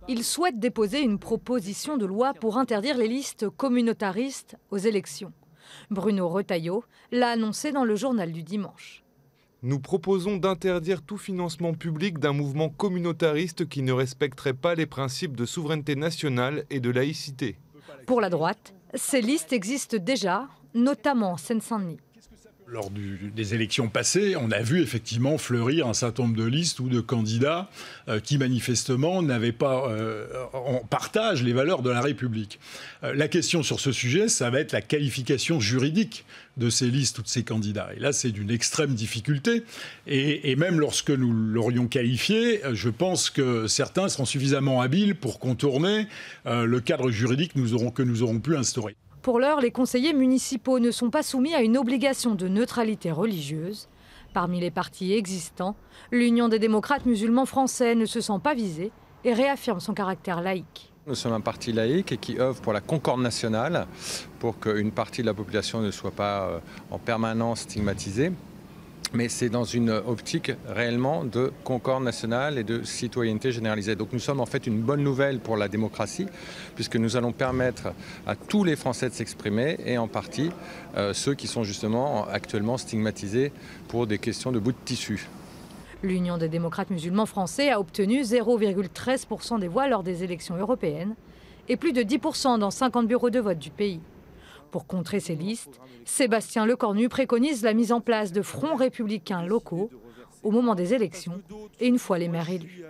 Il souhaite déposer une proposition de loi pour interdire les listes communautaristes aux élections. Bruno Retailleau l'a annoncé dans le journal du dimanche. Nous proposons d'interdire tout financement public d'un mouvement communautariste qui ne respecterait pas les principes de souveraineté nationale et de laïcité. Pour la droite, ces listes existent déjà, notamment en Seine-Saint-Denis. Lors des élections passées, on a vu effectivement fleurir un certain nombre de listes ou de candidats qui manifestement n'avaient pas en partage les valeurs de la République. La question sur ce sujet, ça va être la qualification juridique de ces listes ou de ces candidats. Et là, c'est d'une extrême difficulté. Et même lorsque nous l'aurions qualifié, je pense que certains seront suffisamment habiles pour contourner le cadre juridique que nous aurons pu instaurer. Pour l'heure, les conseillers municipaux ne sont pas soumis à une obligation de neutralité religieuse. Parmi les partis existants, l'Union des démocrates musulmans français ne se sent pas visée et réaffirme son caractère laïque. Nous sommes un parti laïque et qui œuvre pour la concorde nationale, pour qu'une partie de la population ne soit pas en permanence stigmatisée. Mais c'est dans une optique réellement de concorde nationale et de citoyenneté généralisée. Donc nous sommes en fait une bonne nouvelle pour la démocratie, puisque nous allons permettre à tous les Français de s'exprimer, et en partie ceux qui sont justement actuellement stigmatisés pour des questions de bout de tissu. L'Union des démocrates musulmans français a obtenu 0,13% des voix lors des élections européennes et plus de 10% dans 50 bureaux de vote du pays. Pour contrer ces listes, Sébastien Lecornu préconise la mise en place de fronts républicains locaux au moment des élections et une fois les maires élus.